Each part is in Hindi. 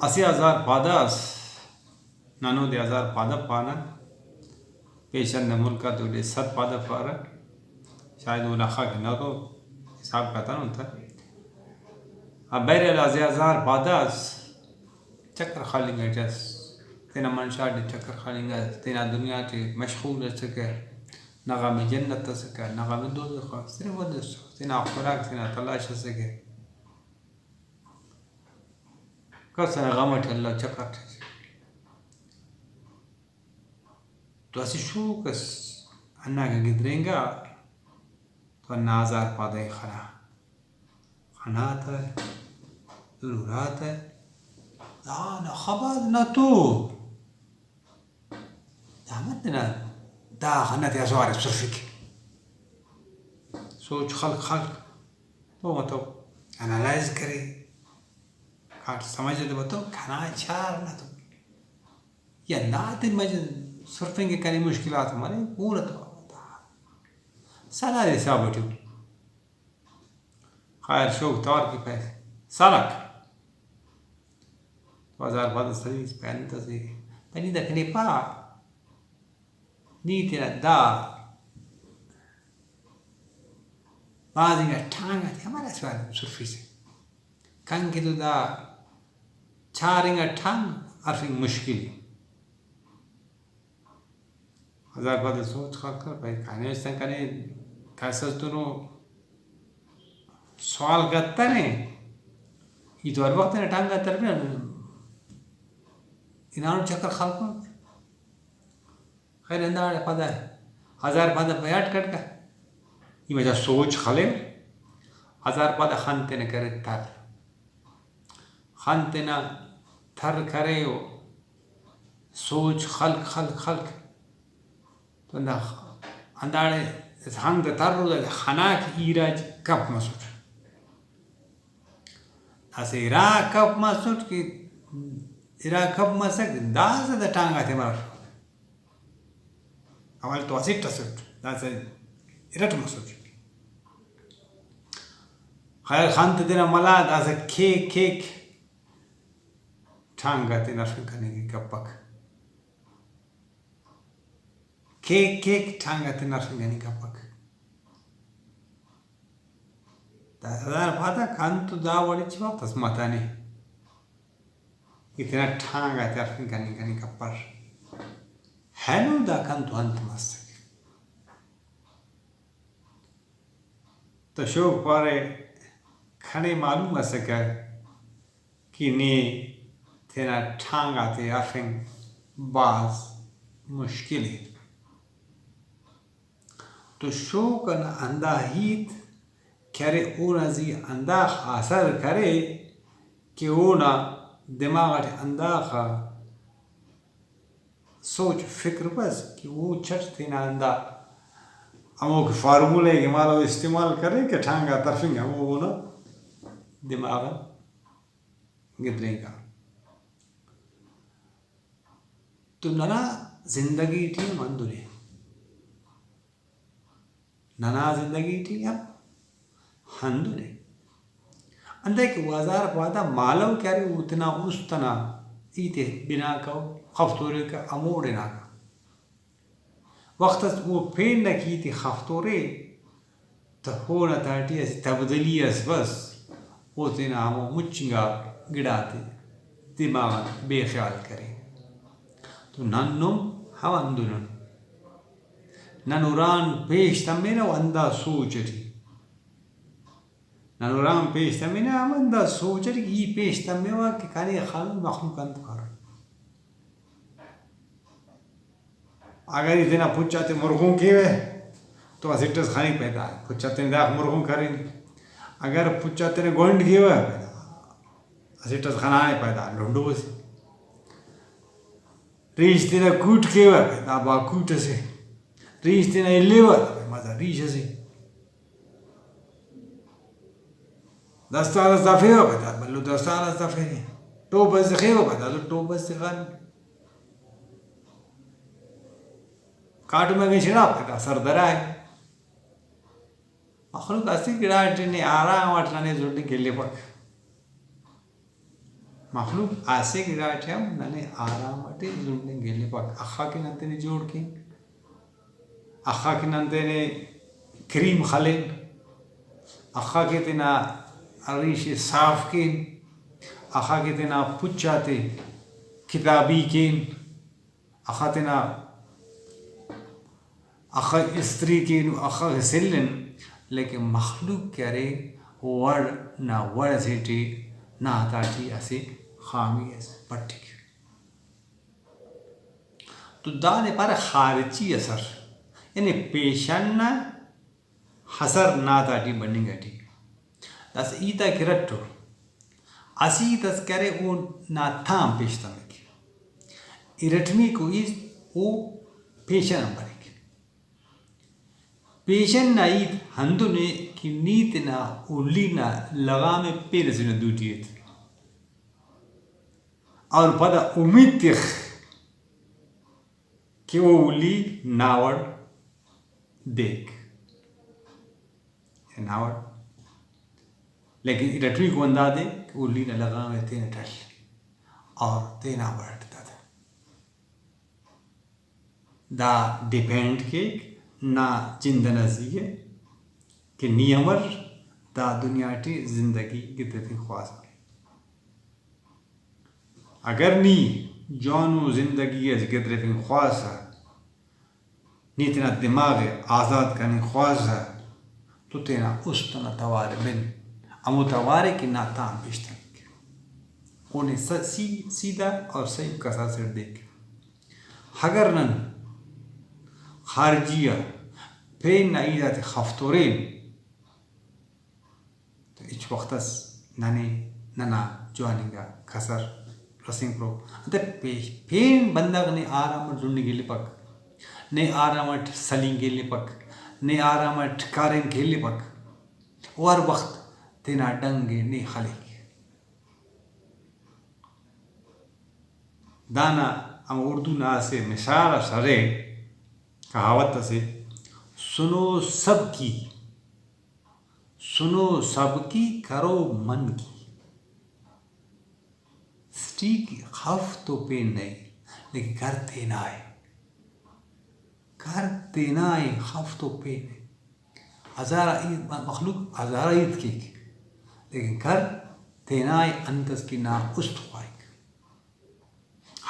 80,000 padas nano de 1,000 pada पाना पेशन ने मुल्क का तो ले 7 pada पारा शायद वो लाखा के ना तो हिसाब करता ना था अब बेरे 1,000 padas चक्कर खालिंगा जस तेना मनशा दे चक्कर खालिंगा तेना दुनिया के मशगूल सके नगाम जन्नत सके नगाम दोज़ख सिर्फ वो दस तेना खुराक तेना तलाश सके कसना गमट अल्लाह चक्कर तो ऐसी शू कस अन्ना के गिदरेंगा तो अन्ना 1,000 पादे खाना था ज़रूरत है ना खबर ना तो दामतना दा खाना ते अज़वार सुर्फिक सोच खल तो मतलब एनालाइज करे काट समझ ले बताओ खाना अच्छा ना तो या ना ते मज सर्फिंग के मुश्किलात हमारे पूरा तो साला हिसाब उठो खैर शौक तौर की पैसे सालक तो 1,000 बाद सर्विस पैन तसे पनी दखने पा नी तेरा दा बाजिंगा ठांगा थे हमारा सवाल सुर्फी से कंगे तो दा चारिंगा ठांग अर्फिंग मुश्किल 1,000 बाद सोच कर भाई खाने से कने कैसे तुनो सवाल करता ने इधर वक्त ने टांगा तरफ ना इनाम चक्कर खालको खैर अंदाज़ पता है 1,000 बाद बैठ करके ये वजह सोच खाले 1,000 बाद खानते ने करे खानते ना थर करे हो सोच खल तो ना अंदाज़ हाँ द तारो द खाना की इराज कप मसूट ऐसे इरा कप मसूट की इरा कप मसक दास द टांगा थे मार अवल तो असिट तसुट दास इरट मसूट खैर खान ते देना मला दास केक टांगा ते नरफिन करने की कपक केक टांगा ते नरफिन करने की कपक 10,000 पाता खान तो दा वाली चिवा तस मता नहीं इतना ठांगा ते नरफिन करने का पर है नो दा खान तो अंत मस्त तो शौक पारे खने मालूम असका कि ने तेरा ठांगा ते नरफिन बाज मुश्किल है तो शौक न अंदाहीत करे ओनज़ी अंदाख असर करे कि ओना दिमाग के अंदाखा सोच फिक्र बस कि वो चट थी ना अंदा अमोक फार्मूले के मालो इस्तेमाल करे कि ठांगा तरफिंगा वो ना दिमाग गिदरेगा तो नना जिंदगी थी मंदुरे नना जिंदगी थी अब हंदुरे अंदर के 1,000 पादा मालव क्या रे उतना उस्तना इते बिना का खफ्तोरे का अमोड़े ना का वक्त वो पेन न की थी खफ्तोरे तो होना ताटी ऐसी तब्दीली बस होते ना हम मुच्चिंगा गिराते दिमाग बेख्याल करे तो नन्नुम हवंदुन ननुरान पेश तमेना वंदा सोच थी ननुरान पेश तमेना वंदा सोच थी ये पेश तमेवा कि काने खाल मखलूक अंत कर अगर इतना पुच्चाते मुर्गों के वे तो असिटस खाने पैदा है पुच्चाते ने दाख मुर्गों करें अगर पुच्चाते ने गोंड के वे असिटस खाना है पैदा ढूंढो से रीच तेरा कूट के वे पैदा बाकूट से रीच तेरा इलेवर मजा रीच से 10 दफे वे पैदा बल्लू 10 दफे ने तो बस खे वे पैदा तो बस खान काट में गई छिड़ा पैदा सरदरा है मखलूक असी गिराटे ने आराम वाटने जोड़ने के लिए पक मखलूक आसे की गाठ्या नने आराम अटे जुड़ने गेले पाक अखा के नंते ने जोड़ के अखा के नंते ने क्रीम खाले अखा के तना अरीश साफ के अखा के तना पुच्चाते किताबी के अखा तना अखा स्त्री के अखा सिलन लेकिन मखलूक करे वड़ ना वड़ सेठी ना ताटी ऐसे खामी ऐसे पट्टी तो दाने पर खारिजी असर यानी पेशन हसर ना ताटी बनी गटी दस ईता किरट्टो असी तस्करे वो ना थाम पेशता में इरटमी को इस वो पेशन बनेगी पेशन ना ईद हंदो ने कि नीत ना उल्ली ना लगा में पेर से न दूटियत और पता उम्मीद तिख कि वो उल्ली नावड़ देख नावड़ लेकिन इरटमी को अंदाजे कि उल्ली ना लगा में तेन टल और तेना बढ़ता था दा डिपेंड के ना जिंद नज़िए कि नियमर दा दुनिया की जिंदगी की तरफ ख्वास अगर नी जानो जिंदगी की तरफ ख्वास नी तेना दिमाग आज़ाद करने ख्वास तो तेना उस तना तवार बिन अमु तवारे की ना ताम पेशतन उन्हें सीधा और सही कसा से देख अगर नन खारजिया फेन नाई जाते खफ्तोरेन तो इच वक्तस नने नना जवानिंगा खसर रसिंग प्रो अते पेश फेन बंदा ने आराम ढूंढने के लिए पक ने आराम सलिंग के लिए पक ने आराम ठकारें के लिए पक और वक्त तेना डंगे ने खाली दाना हम उर्दू ना से मिसाल सरे कहावत से सुनो सबकी करो मन की स्टीक खफ तो पे नहीं लेकिन करते ना है खफ तो पे नहीं हज़ारा ईद मखलूक हज़ारा ईद की लेकिन कर तेनाय अंतस की ना उस्त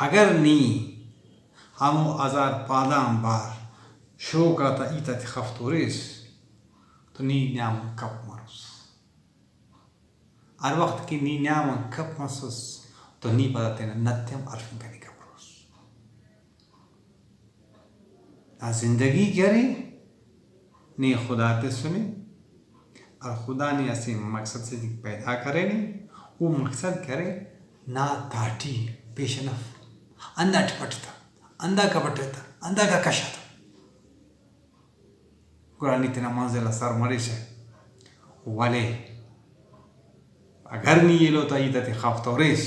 अगर नी हम हजार पादाम बार शो का था इता खफ्तोरेस तो नी न्याम कप मरुस हर वक्त की नी न्याम कप मसुस तो नी पता तेना नत्यम अर्फिन का निका मरुस ना जिंदगी करे नी खुदा ते सुने और खुदा ने ऐसे मकसद से पैदा करे नहीं वो मकसद करे ना ताटी पेशनफ अंधा टपटता अंधा कपटता अंधा का कशा था कुरानी तना मंजिल सर मरीश है वाले अगर नी ये लो तो ये तक खाफ तोरेश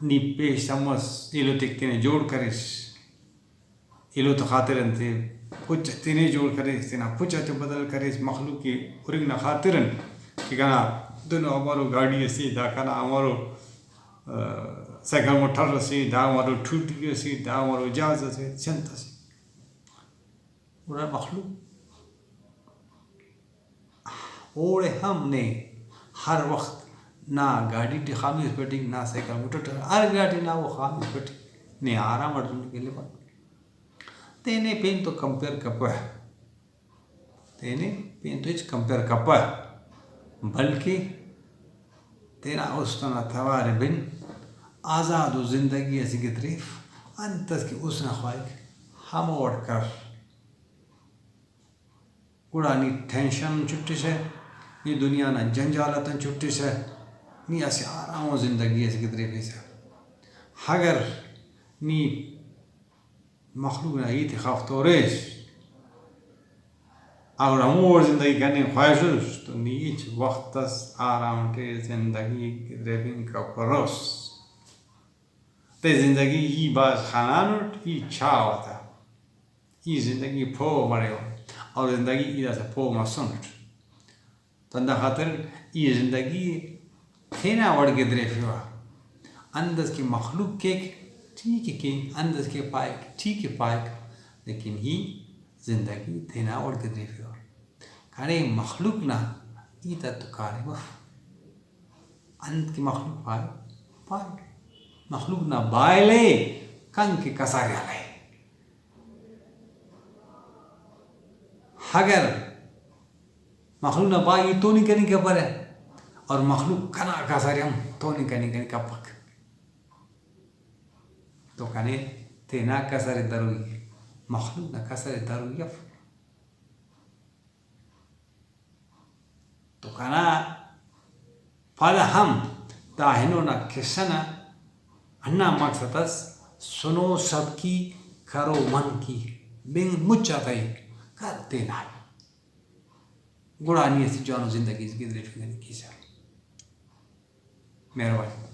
नी पेश समस ये लो तक तेने जोड़ करेश ये लो तो खातिरन थे कुछ तेने जोड़ करेश तेना कुछ अच बदल करेश मखलूक की उरिंग ना खातिरन कि कना दोनों हमारो गाड़ी से दा कना हमारो साइकिल मोटर से दा हमारो ठूटी से दा हमारो जहाज से चंता से पूरा मखलूक और हमने हर वक्त ना गाड़ी टी खामिश पटी ना साइकिल मोटर हर गाड़ी ना वो खामिश पटी ने आराम अर्जुन के लिए बात तेने पेन तो कंपेयर कपा तेने पेन तो इच कंपेयर कपा बल्कि तेरा उस तना थवार बिन आज़ाद जिंदगी ऐसी की तरफ अंतस की उस न ख्वाहिश हम ओढ़ कर उड़ानी टेंशन छुट्टी से ये दुनिया ना जंजालतन छुट्टी से नी ऐसे आराम जिंदगी ऐसी की तरफ ऐसा अगर नी मखलूक ना ये खाफ तोरेश और हम और जिंदगी करने ख्वाहिश तो नीच वक्त आराम के जिंदगी की तरफ का परोस ते जिंदगी ये बात खानानुट ये छा होता ये जिंदगी फो मरे हो और जिंदगी इधर से फो मसुनट तो अंदर खातर ये जिंदगी थे ना वड़ के तरफ हुआ अंदज के मखलूक के ठीक के अंदज के पाए ठीक के पाए लेकिन ही जिंदगी देना और गरीब और खाने मखलूक ना इधर तो कारे वह अंत की मखलूक पाए पाए मखलूक ना बायले कंग के कसारे आए अगर मखलूक ना बाई तो नहीं करने के पर है और मखलूक कना कसारे हम तो नहीं करने का पक तो खाने तेना कसारे दरुई मखलूक ना कसारे दरुई तो खाना pada ham tahino na kisana अन्ना मकसदस सुनो सबकी करो मन की बिंग मुच्चाताई करते ना गुड़ानी ऐसी जानो जिंदगी की मेहरबानी।